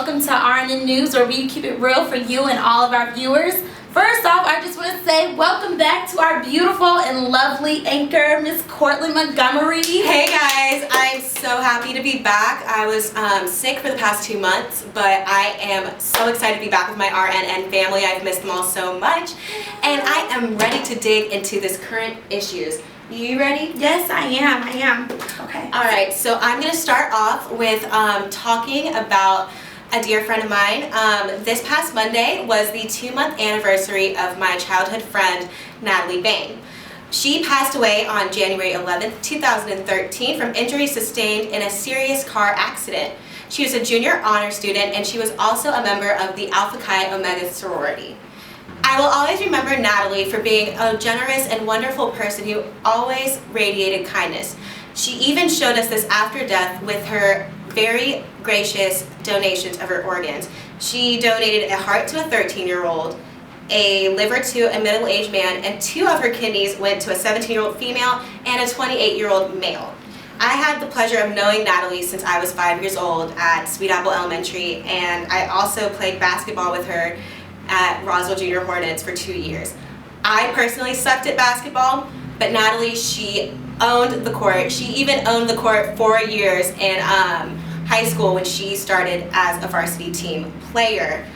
welcome to RNN News, where we keep it real for you and all of our viewers. First off, I just want to say welcome back to our beautiful and lovely anchor, Miss Courtlyn Montgomery. Hey guys, I'm so happy to be back. I was sick for the past 2 months, but I am so excited to be back with my RNN family. I've missed them all so much, and I am ready to dig into this current issues. You ready? Yes, I am. Okay. All right, so I'm going to start off with talking about a dear friend of mine. This past Monday was the 2-month anniversary of my childhood friend, Natalie Bain. She passed away on January 11th, 2013 from injuries sustained in a serious car accident. She was a junior honor student, and she was also a member of the Alpha Chi Omega sorority. I will always remember Natalie for being a generous and wonderful person who always radiated kindness. She even showed us this after death with her very gracious donations of her organs. She donated a heart to a 13-year-old, a liver to a middle-aged man, and 2 of her kidneys went to a 17-year-old female and a 28-year-old male. I had the pleasure of knowing Natalie since I was 5 years old at Sweet Apple Elementary, and I also played basketball with her at Roswell Junior Hornets for 2 years. I personally sucked at basketball, but Natalie, she owned the court. She even owned the court 4 years in high school when she started as a varsity team player.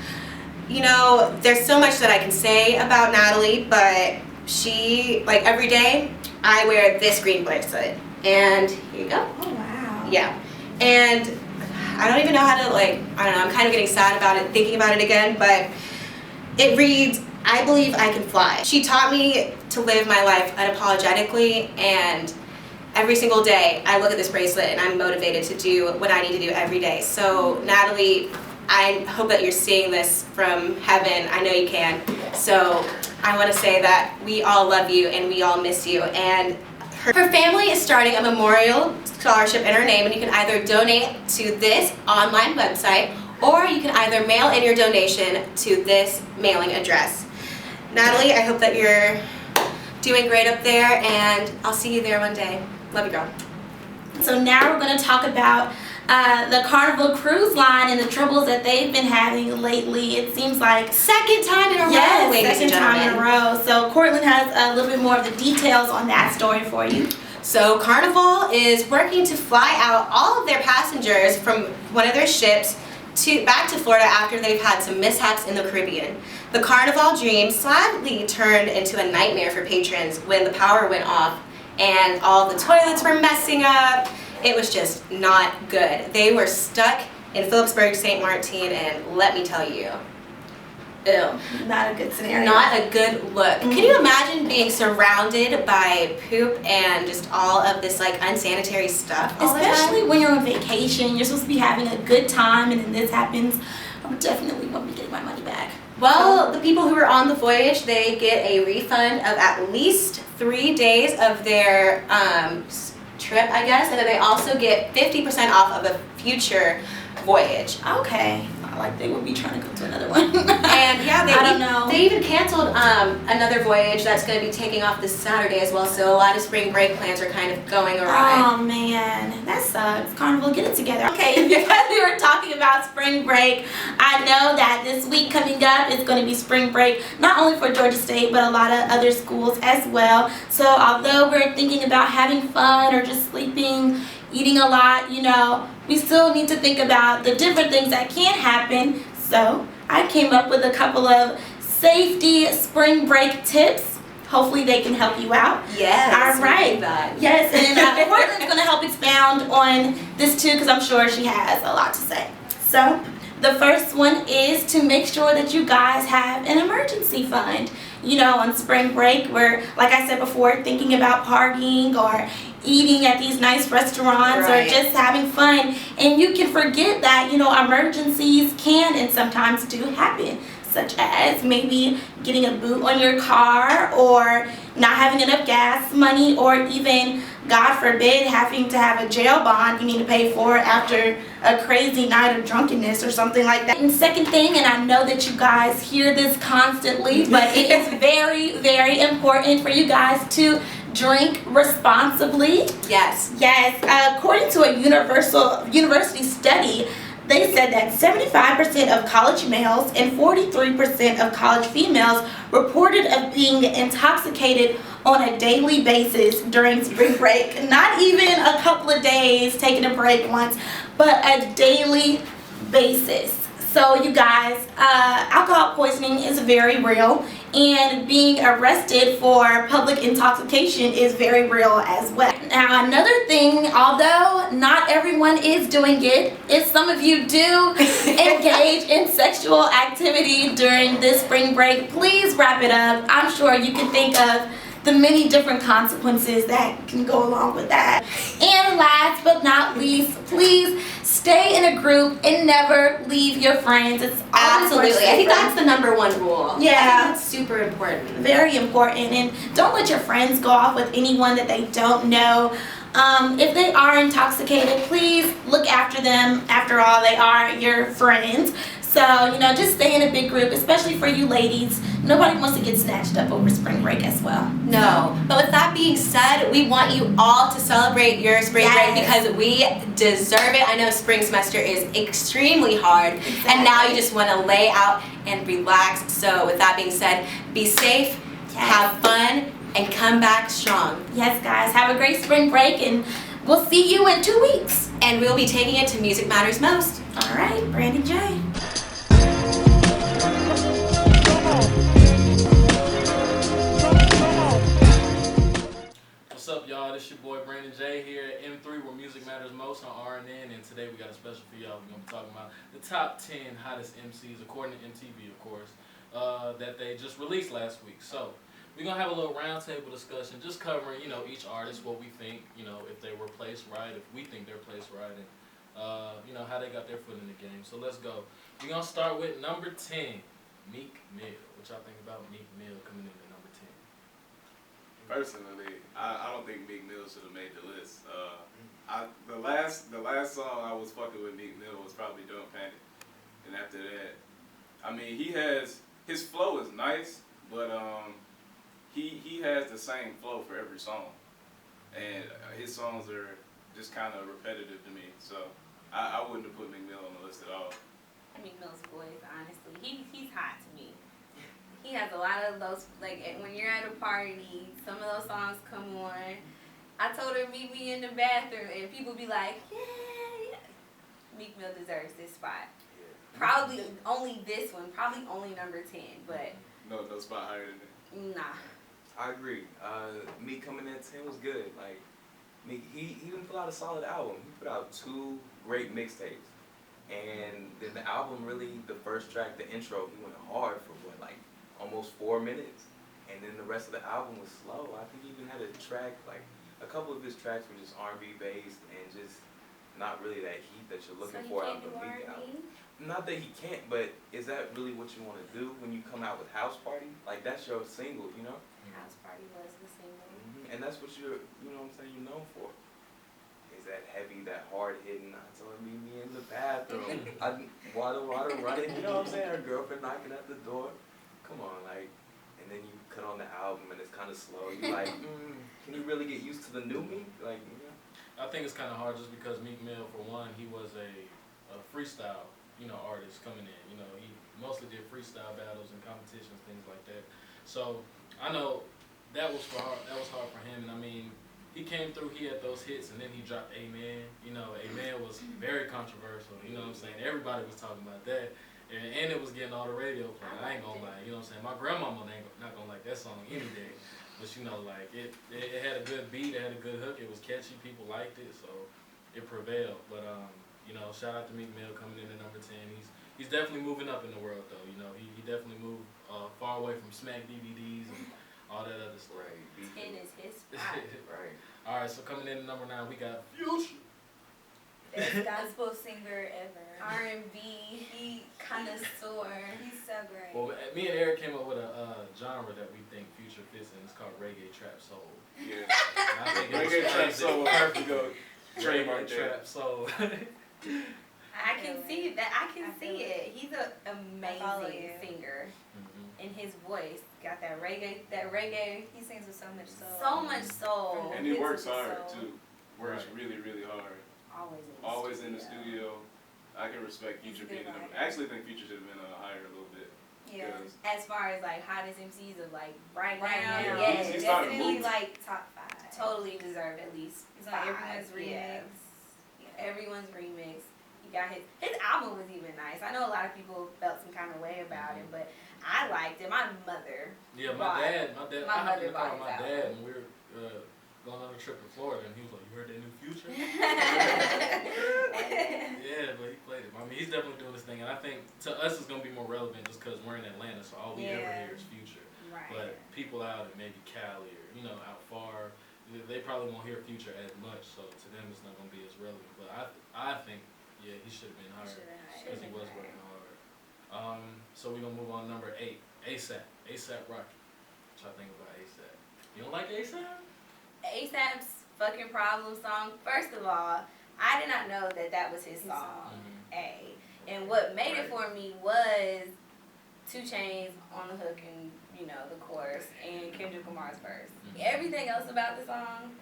You know, there's so much that I can say about Natalie, but she, like every day, I wear this green bracelet. And here you go. Oh, wow. Yeah. And I don't even know how to, I'm kind of getting sad about it, thinking about it again, but it reads, "I believe I can fly." She taught me to live my life unapologetically, and every single day I look at this bracelet and I'm motivated to do what I need to do every day. So Natalie, I hope that you're seeing this from heaven. I know you can. So I want to say that we all love you and we all miss you. And her family is starting a memorial scholarship in her name, and you can either donate to this online website, or you can either mail in your donation to this mailing address. Natalie, I hope that you're doing great up there, and I'll see you there one day. Love you, girl. So now we're going to talk about the Carnival Cruise Line and the troubles that they've been having lately. It seems like second time in a row, yes, ladies and gentlemen. second time in a row. So Courtlyn has a little bit more of the details on that story for you. So Carnival is working to fly out all of their passengers from one of their ships back to Florida after they've had some mishaps in the Caribbean. The Carnival dream sadly turned into a nightmare for patrons when the power went off and all the toilets were messing up. It was just not good. They were stuck in Phillipsburg, St. Martin, and let me tell you, ew. Not a good scenario. Not a good look. Can you imagine being surrounded by poop and just all of this unsanitary stuff all Especially the time? when you're on vacation, you're supposed to be having a good time, and then this happens. I would definitely want to be getting my money back. Well, the people who were on the voyage, they get a refund of at least 3 days of their trip, I guess, and then they also get 50% off of a future voyage. Okay. Like they would be trying to go to another one. And yeah, I don't know. They even canceled another voyage that's going to be taking off this Saturday as well, so a lot of spring break plans are kind of going awry. Oh man, that sucks. Carnival, get it together. Okay, because we were talking about spring break, I know that this week coming up is going to be spring break, not only for Georgia State, but a lot of other schools as well. So although we're thinking about having fun or just sleeping, eating a lot, we still need to think about the different things that can happen. So I came up with a couple of safety spring break tips. Hopefully they can help you out. Yes. All right. Yes, and Courtlyn's going to help expound on this too, because I'm sure she has a lot to say. So the first one is to make sure that you guys have an emergency fund. On spring break, we're, like I said before, thinking about partying or eating at these nice restaurants, right, or just having fun, and you can forget that emergencies can and sometimes do happen, such as maybe getting a boot on your car, or not having enough gas money, or even, God forbid, having to have a jail bond you need to pay for after a crazy night of drunkenness or something like that. And second thing, and I know that you guys hear this constantly, but it is very, very important for you guys to drink responsibly. Yes. Yes. According to a university study, They said that 75% of college males and 43% of college females reported of being intoxicated on a daily basis during spring break. Not even a couple of days, taking a break once, but a daily basis. So you guys, alcohol poisoning is very real, and being arrested for public intoxication is very real as well. Now another thing, although not everyone is doing it, if some of you do engage in sexual activity during this spring break, please wrap it up. I'm sure you can think of the many different consequences that can go along with that. And last but not least, please stay in a group and never leave your friends. It's absolutely. I think that's the #1 rule. Yeah. I think that's super important. Very important. And don't let your friends go off with anyone that they don't know. If they are intoxicated, please look after them. After all, they are your friends. So, just stay in a big group, especially for you ladies. Nobody wants to get snatched up over spring break as well. No. But with that being said, we want you all to celebrate your spring break because we deserve it. I know spring semester is extremely hard, and now you just want to lay out and relax. So with that being said, be safe, have fun, and come back strong. Yes, guys. Have a great spring break, and we'll see you in 2 weeks. And we'll be taking it to Music Matters Most. All right, Brandy J. What's up, y'all? This your boy Brandon J here at M3, where music matters most on RNN, and today we got a special for y'all. We're gonna be talking about the top 10 hottest MCs, according to MTV, of course, that they just released last week. So we're gonna have a little roundtable discussion, just covering, each artist, what we think, if they were placed right, if we think they're placed right, and how they got their foot in the game. So let's go. We're gonna start with number 10, Meek Mill. What y'all think about Meek Mill coming in at number 10? Personally, I don't think Meek Mill should have made the list. The last song I was fucking with Meek Mill was probably Don't Panic, and after that, I mean, his flow is nice, but he has the same flow for every song, and his songs are just kind of repetitive to me. So I wouldn't have put Meek Mill on the list at all. Meek Mill's voice, honestly, he's hot to me. He has a lot of those, like when you're at a party, some of those songs come on. I told her meet me in the bathroom, and people be like, yeah. Meek Mill deserves this spot. Probably only this one, probably only number 10, but No spot higher than that. nah. I agree. Meek coming in at 10 was good. Like Meek, he didn't put out a solid album. He put out 2 great mixtapes, and then the album really, the first track, the intro, he went hard for almost 4 minutes, and then the rest of the album was slow. I think he even had a track, a couple of his tracks were just R&B based and just not really that heat that you're looking for out of the Meek album. Not that he can't, but is that really what you want to do when you come out with House Party? Like, that's your single, House Party was the single. And that's what you're known for. Is that heavy, that hard hitting? I told her meet me in the bathroom. Water running. You know what I'm saying? Her girlfriend knocking at the door. Come on, and then you cut on the album and it's kind of slow. You're like, can you really get used to the new me? I think it's kind of hard just because Meek Mill, for one, he was a freestyle, artist coming in. He mostly did freestyle battles and competitions, things like that. So I know that was hard for him. And I mean, he came through, he had those hits, and then he dropped Amen. Amen was very controversial. You know what I'm saying? Everybody was talking about that. And it was getting all the radio play. I ain't gonna lie, you know what I'm saying? My grandmama ain't not gonna like that song any day. But it had a good beat, it had a good hook, it was catchy, people liked it, so it prevailed. But shout out to Meek Mill coming in at number 10. He's definitely moving up in the world though. He definitely moved far away from Smack DVDs and all that other stuff. Right. 10 is his spot. Right. Alright, so coming in at number 9, we got Future. Best gospel singer ever. R&B, he connoisseur. He's so great. Well, me and Eric came up with a genre that we think Future fits in. It's called reggae trap soul. Yeah. I think Reggae trap soul would perfect go. Reggae trap soul. I can see that. I can see it. He's an amazing singer, and his voice got that reggae. He sings with so much soul. So much soul. And he works hard too. Works really, really hard. Always in the studio. I can respect Future He's a good being. writer. I actually think Future should have been higher a little bit. Yeah. Because As far as like hottest MCs of like right Right now, now, Yeah, yes, he's starting to definitely move. like top 5. totally deserved at least He's on 5. everyone's remix. Yeah. Everyone's remix. He got his album was even nice. I know a lot of people felt some kind of way about it, but I liked it. My mother. Yeah, bought- my my dad. I hopped in mother the car with bought my his dad, album. and we were going on a trip to Florida, and he was like, "You heard that new Future?" Yeah, but he played it. I mean, he's definitely doing this thing, and I think to us it's gonna be more relevant just because we're in Atlanta, so all we ever Yeah. hear is Future. Right. But people out in maybe Cali or out far, they probably won't hear Future as much, so to them it's not gonna be as relevant. But I think he should have been higher because he was working hard. So we're gonna move on to number 8, ASAP Rocky. What y'all think about ASAP? You don't like ASAP? ASAP's fucking problem song. First of all, I did not know that was his song. A. And what made it for me was 2 Chainz on the hook and the chorus and Kendrick Lamar's verse. Everything else about the song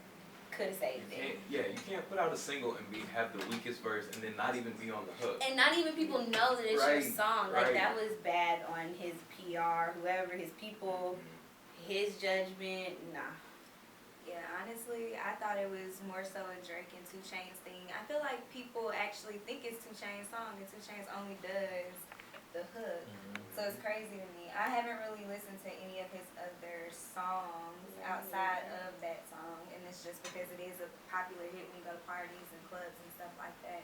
could have saved it. You can't put out a single and have the weakest verse and then not even be on the hook. And not even people know that it's your Right, song. Like right. that was bad on his PR, whoever, his people, his judgment. Nah. Yeah, honestly, I thought it was more so a Drake and 2 Chainz thing. I feel like people actually think it's 2 Chainz song, and 2 Chainz only does the hook. So it's crazy to me. I haven't really listened to any of his other songs outside of that song, and it's just because it is a popular hit when you go to parties and clubs and stuff like that.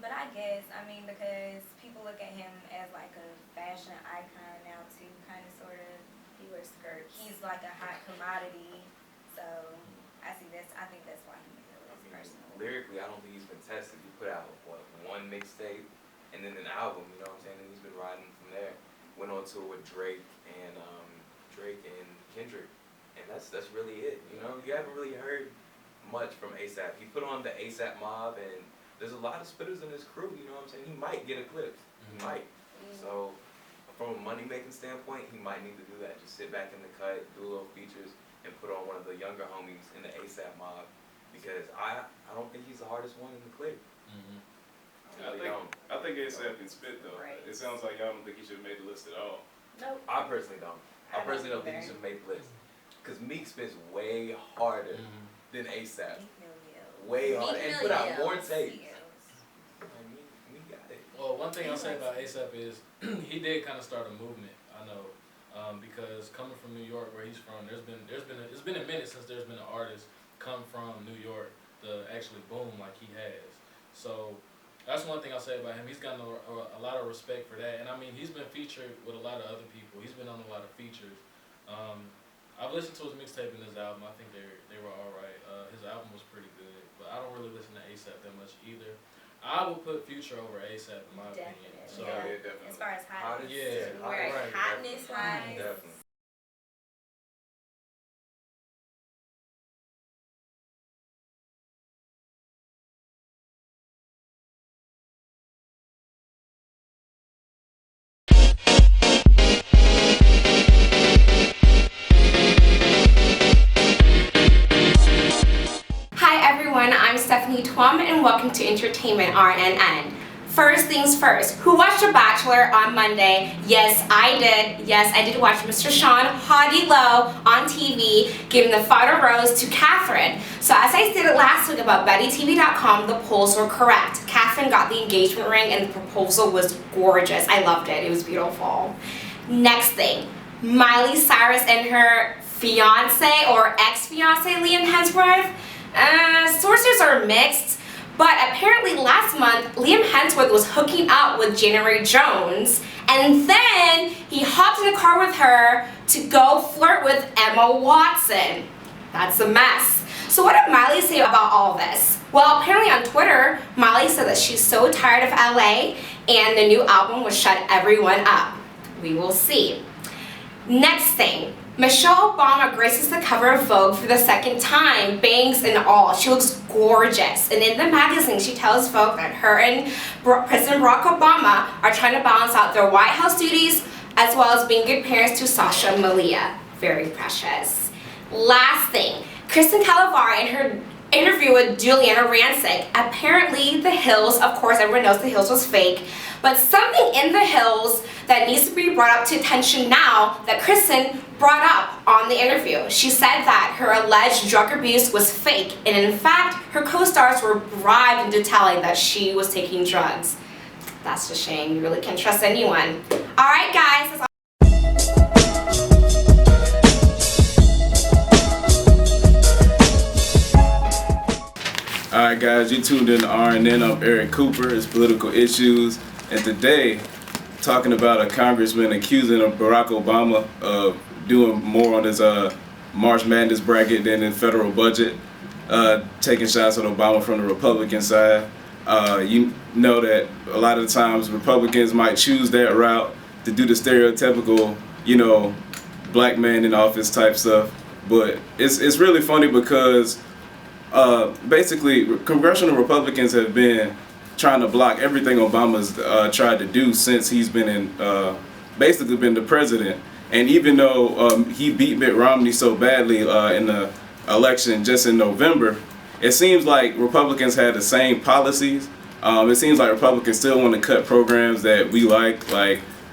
But I guess, because people look at him as like a fashion icon now too, kind of sort of. He wears skirts. He's like a hot commodity, so I think that's why he made the list personally. Lyrically, I don't think he's been tested. He put out one mixtape and then an album, you know what I'm saying? And he's been riding from there. Went on tour with Drake and Kendrick, and that's really it. You haven't really heard much from ASAP. He put on the ASAP Mob, and there's a lot of spitters in his crew. You know what I'm saying? He might get eclipsed. He might. So from a money making standpoint, he might need to do that. Just sit back in the cut, do little features, and put on one of the younger homies in the ASAP Mob, because I don't think he's the hardest one in the clique. I think ASAP can spit though. Right. It sounds like y'all don't think he should have made the list at all. Nope. I personally don't. I personally don't think he should have made the list, because Meek spits way harder than ASAP. Way harder, and put out more tapes. Meek got it. Well, one thing I'll say about ASAP is he did kind of start a movement. I know, because coming from New York, where he's from, it's been a minute since there's been an artist come from New York to actually boom like he has. So that's one thing I'll say about him. He's gotten a lot of respect for that, and he's been featured with a lot of other people. He's been on a lot of features. I've listened to his mixtape and his album. I think they were all right. His album was pretty good, but I don't really listen to ASAP that much either. I would put Future over ASAP in my opinion. So Yeah. Definitely. As far as hotness, Right. Hotness wise. Definitely. Hi everyone, I'm Stephanie Twum and welcome to Entertainment RNN. First things first, who watched The Bachelor on Monday? Yes, I did. Yes, I did watch Mr. Sean Hottie Low on TV giving the final rose to Catherine. So as I stated last week about BettyTV.com, the polls were correct. Catherine got the engagement ring and the proposal was gorgeous. I loved it. It was beautiful. Next thing, Miley Cyrus and her fiance or ex-fiance Liam Hemsworth. Sources are mixed, but apparently last month Liam Hemsworth was hooking up with January Jones, and then he hopped in the car with her to go flirt with Emma Watson. That's a mess. So what did Miley say about all this? Well, apparently on Twitter, Miley said that she's so tired of LA and the new album would shut everyone up. We will see. Next thing, Michelle Obama graces the cover of Vogue for the second time, bangs and all. She looks gorgeous. And in the magazine, she tells Vogue that her and President Barack Obama are trying to balance out their White House duties as well as being good parents to Sasha and Malia. Very precious. Last thing, Kristen Calavari interview with Juliana Rancic. Apparently, The Hills, of course, everyone knows The Hills was fake, but something in The Hills that needs to be brought up to attention now that Kristen brought up on the interview. She said that her alleged drug abuse was fake, and in fact, her co-stars were bribed into telling that she was taking drugs. That's a shame. You really can't trust anyone. All right, guys. That's all. Alright guys, you tuned in to RNN. I'm Eric Cooper. It's Political Issues. And today, talking about a congressman accusing of Barack Obama of doing more on his March Madness bracket than in federal budget, taking shots at Obama from the Republican side. You know that a lot of the times Republicans might choose that route to do the stereotypical, black man in office type stuff. But it's really funny because basically, congressional Republicans have been trying to block everything Obama's tried to do since he's been basically been the president. And even though he beat Mitt Romney so badly in the election just in November, it seems like Republicans had the same policies. It seems like Republicans still want to cut programs that we like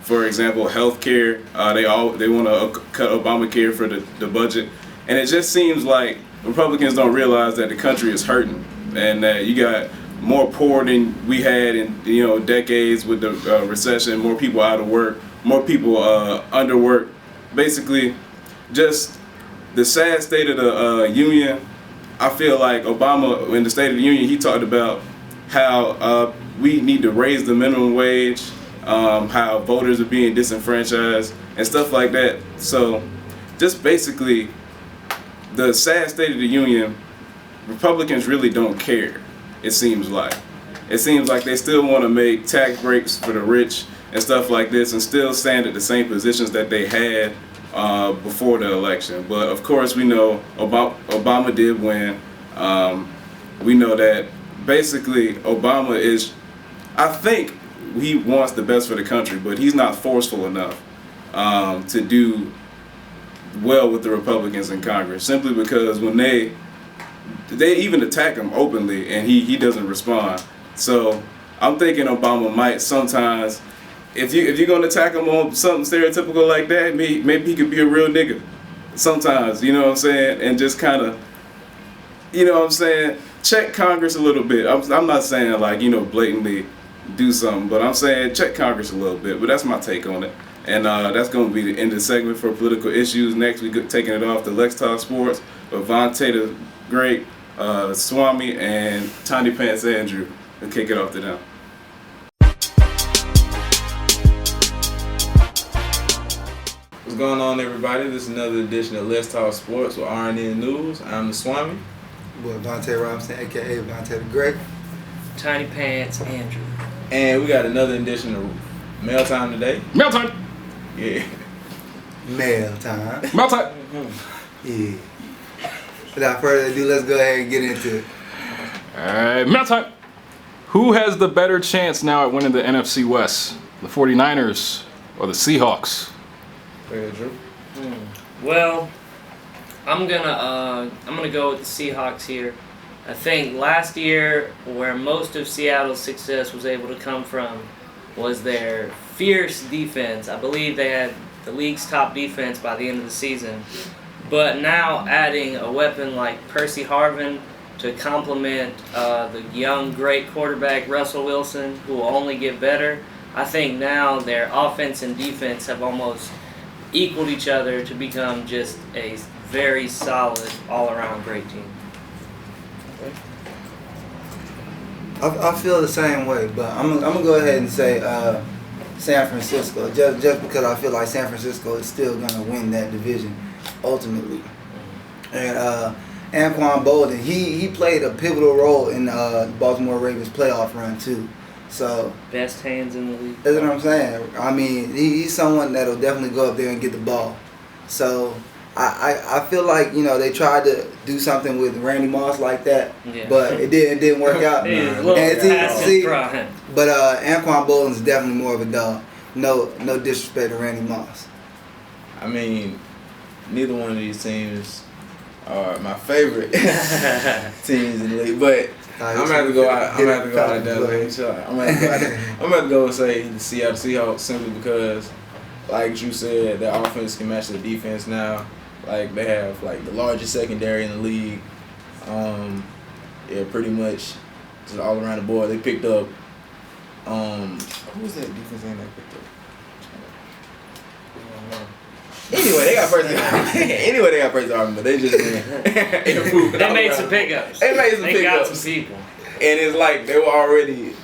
for example, health care. They want to cut Obamacare for the budget. And it just seems like Republicans don't realize that the country is hurting and that you got more poor than we had in decades with the recession, more people out of work, more people underworked. Basically, just the sad state of the union. I feel like Obama, in the State of the Union, he talked about how we need to raise the minimum wage, how voters are being disenfranchised, and stuff like that. So, just basically, the sad state of the union, Republicans really don't care, it seems like. It seems like they still want to make tax breaks for the rich and stuff like this and still stand at the same positions that they had before the election. But of course we know Obama did win. We know that basically Obama is, I think he wants the best for the country, but he's not forceful enough to do well with the Republicans in Congress, simply because when they even attack him openly and he doesn't respond. So I'm thinking Obama might sometimes, if you're gonna attack him on something stereotypical like that, maybe he could be a real nigga sometimes, you know what I'm saying, and just kind of, check Congress a little bit. I'm not saying blatantly do something, but I'm saying check Congress a little bit. But that's my take on it. And that's going to be the end of the segment for Political Issues. Next, we're taking it off to Let's Talk Sports with Vante the Great, Swami, and Tiny Pants Andrew. We'll kick it off to them. What's going on, everybody? This is another edition of Let's Talk Sports with RNN News. I'm the Swami. Boy, Vante Robinson, a.k.a. Vante the Great. Tiny Pants Andrew. And we got another edition of Mail Time today. Mail time! Yeah. Mail time. Mail time! Yeah. Without further ado, let's go ahead and get into it. Alright, mail time! Who has the better chance now at winning the NFC West? The 49ers or the Seahawks? Go ahead, Drew. Well, I'm gonna go with the Seahawks here. I think last year, where most of Seattle's success was able to come from, was their fierce defense. I believe they had the league's top defense by the end of the season. But now adding a weapon like Percy Harvin to complement the young, great quarterback Russell Wilson, who will only get better, I think now their offense and defense have almost equaled each other to become just a very solid, all-around great team. I feel the same way, but I'm gonna go ahead and say San Francisco, just because I feel like San Francisco is still gonna win that division ultimately. And Anquan Bolden, he played a pivotal role in the Baltimore Ravens playoff run too. So best hands in the league. That's what I'm saying. I mean, he's someone that'll definitely go up there and get the ball. So I feel like they tried to do something with Randy Moss like that, but it didn't work out. But Anquan Bolden's definitely more of a dog. No disrespect to Randy Moss. I mean, neither one of these teams are my favorite teams in the league, but I'm gonna have to go out. I'm gonna have to go out of that lane. I'm gonna have to go and say the Seattle Seahawks simply because, like Drew said, their offense can match their defense now. Like they have like the largest secondary in the league. Yeah, pretty much just all around the board. They picked up. Who was that defense end they picked up? Anyway, they got first argument, but they just improved. They made some pickups. They got some people. And it's like they were already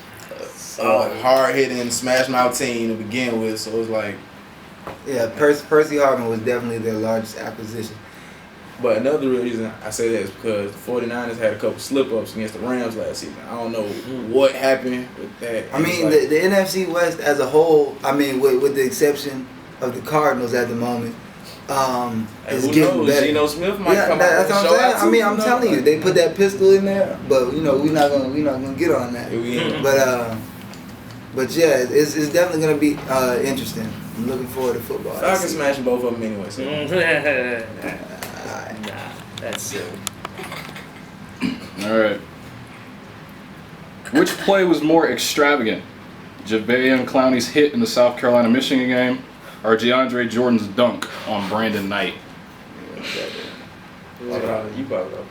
a hard-hitting, smash-mouth team to begin with, so it's like... Yeah, Percy Harvin was definitely their largest acquisition. But another reason I say that is because the 49ers had a couple slip-ups against the Rams last season. I don't know what happened with that. I mean, the NFC West as a whole, I mean, with the exception of the Cardinals at the moment, is getting better. Geno Smith might come out. That's what I'm saying. I mean, I'm telling you, they put that pistol in there, but you know, we're not gonna get on that. But yeah, it's definitely gonna be interesting. I'm looking forward to football. I can smash both of them anyway. So. Nah, that's silly. All right. Which play was more extravagant? Jadeveon Clowney's hit in the South Carolina-Michigan game, or DeAndre Jordan's dunk on Brandon Knight? You brought it up.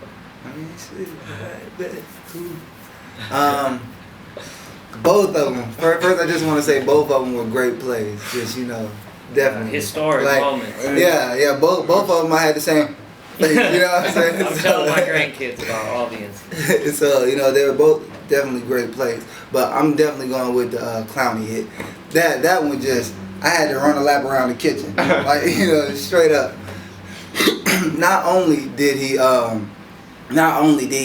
Both of them. First, I just want to say both of them were great plays. Just definitely historic moments. Yeah. Both of them I had the same. You know what I'm saying? I'm telling my grandkids about all the incidents. So they were both definitely great plays, but I'm definitely going with the Clowney hit. That one just I had to run a lap around the kitchen, like straight up. Not only did he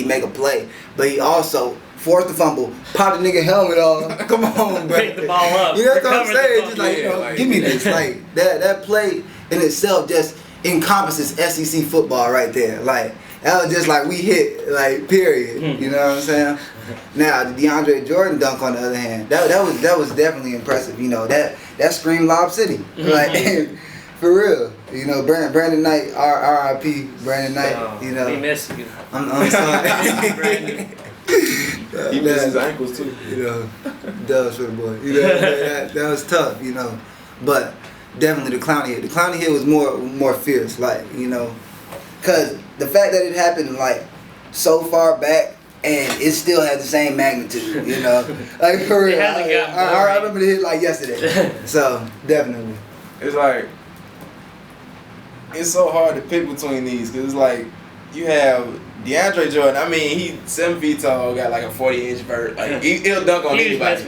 make a play, but he also forced the fumble, popped the nigga helmet off. Come on, bro. Pick the ball up. You know what I'm saying? Just like give me this. Like that play in itself just encompasses SEC football right there. Like that was just like we hit, like period. You know what I'm saying? Now the DeAndre Jordan dunk on the other hand, that was definitely impressive. That screamed Lob City. Like for real. Brandon Knight, R.I.P. Brandon Knight. We miss you. I'm sorry. Brandon. He missed his ankles too. Does for the boy. That was tough. But definitely the Clowney hit. The Clowney hit was more fierce, because the fact that it happened like so far back and it still has the same magnitude, like for real. I remember the hit like yesterday. So definitely, it's like it's so hard to pick between these because it's like you have DeAndre Jordan. I mean, he's 7 feet tall, got like a 40-inch vert. Like he'll dunk on anybody.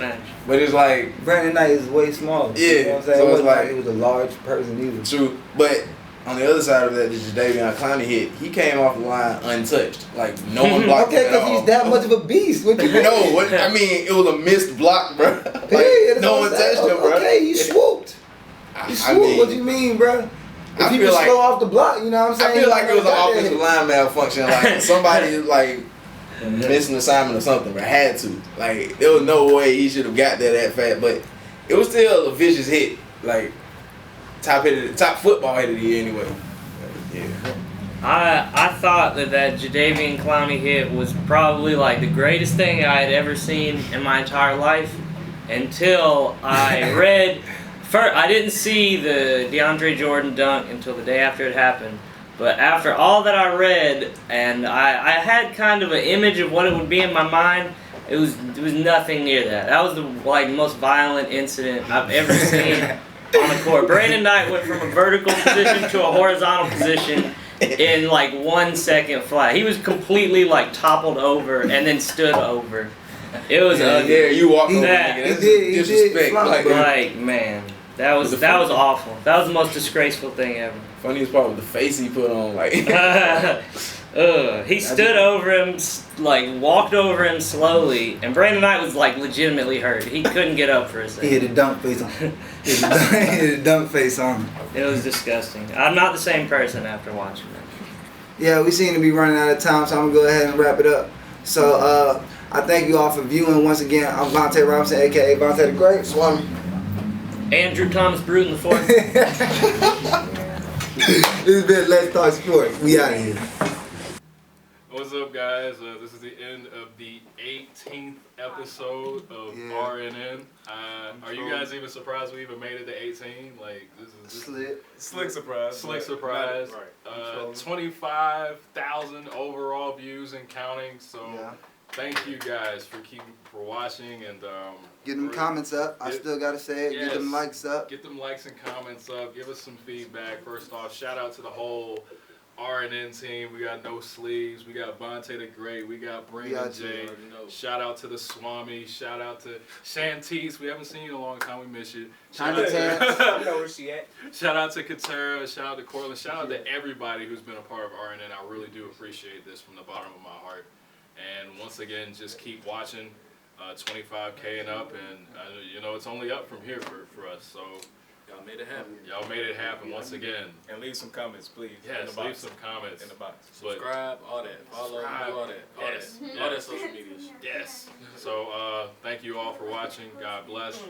But it's like Brandon Knight is way smaller. Yeah, you know what I'm saying? So it it's like he was a large person either. True, but on the other side of that, the Jadeveon Clowney hit. He came off the line untouched. Like no one blocked him at all. Because he's that much of a beast. What you mean? No, I mean it was a missed block, bro. Like, no one touched him, bro. Okay, he swooped. What do you mean, bro? If he was slow off the block, you know what I'm saying? I feel like it was an offensive line malfunction. Like somebody like missed an assignment or something, but had to. Like there was no way he should have got there that fast, but it was still a vicious hit. Like top football hit of the year anyway. Yeah. I thought that Jadeveon Clowney hit was probably like the greatest thing I had ever seen in my entire life until I read. First, I didn't see the DeAndre Jordan dunk until the day after it happened. But after all that I read, and I had kind of an image of what it would be in my mind, it was nothing near that. That was the most violent incident I've ever seen on the court. Brandon Knight went from a vertical position to a horizontal position in 1 second flat. He was completely toppled over and then stood over. It was ugly. Yeah, you walked over that. nigga. That's disrespect. Man. That was awful. That was the most disgraceful thing ever. Funniest part was the face he put on, he stood over him, walked over him slowly, and Brandon Knight was legitimately hurt. He couldn't get up for a second. He had a dunk face on him. He had a dunk face on him. It was disgusting. I'm not the same person after watching that. Yeah, we seem to be running out of time, so I'm gonna go ahead and wrap it up. So I thank you all for viewing once again. I'm Vante Robinson, aka Vante the Great. Swami. Andrew Thomas Bruton IV. This has been Let's Talk Sports. We out of here. is up, guys? This is the end of the 18th episode of RNN. Are you guys even surprised we even made it to 18? Like, this is Slick surprise. Slick surprise. Right. 25,000 overall views and counting. So thank you guys for watching and get them comments up. I still gotta say it. Get them likes up. Get them likes and comments up. Give us some feedback. First off, shout out to the whole RNN team. We got No Sleeves. We got Vante the Great. We got Brandon J. Shout out to the Swami. Shout out to Shantice. We haven't seen you in a long time. We miss you. Shout out to you know where she at. Shout out to Keturah. Shout out to Courtlyn. Shout out to everybody who's been a part of RNN. I really do appreciate this from the bottom of my heart. And once again, just keep watching 25K and up. And you know, it's only up from here for us. So y'all made it happen. Y'all made it happen once again. And leave some comments, please. Yes, leave some comments. In the box. Subscribe, all that. Follow, all that. All that social media. Yes. So thank you all for watching. God bless.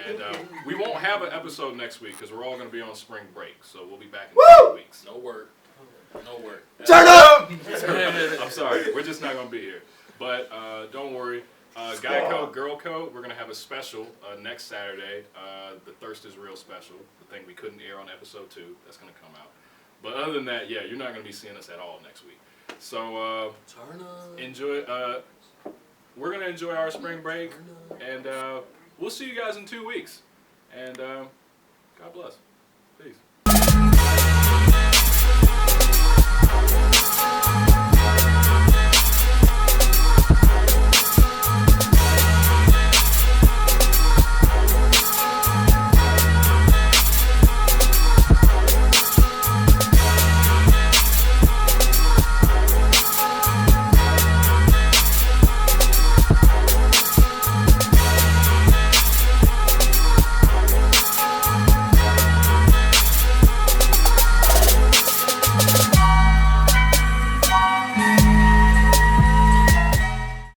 And we won't have an episode next week because we're all going to be on spring break. So we'll be back in 2 weeks. No work. No work. Turn up! I'm sorry. We're just not going to be here. But don't worry. Guy Code, Girl Code, we're going to have a special next Saturday. The Thirst is Real special. The thing we couldn't air on episode 2. That's going to come out. But other than that, yeah, you're not going to be seeing us at all next week. So enjoy. We're going to enjoy our spring break. And we'll see you guys in 2 weeks. And God bless. Peace.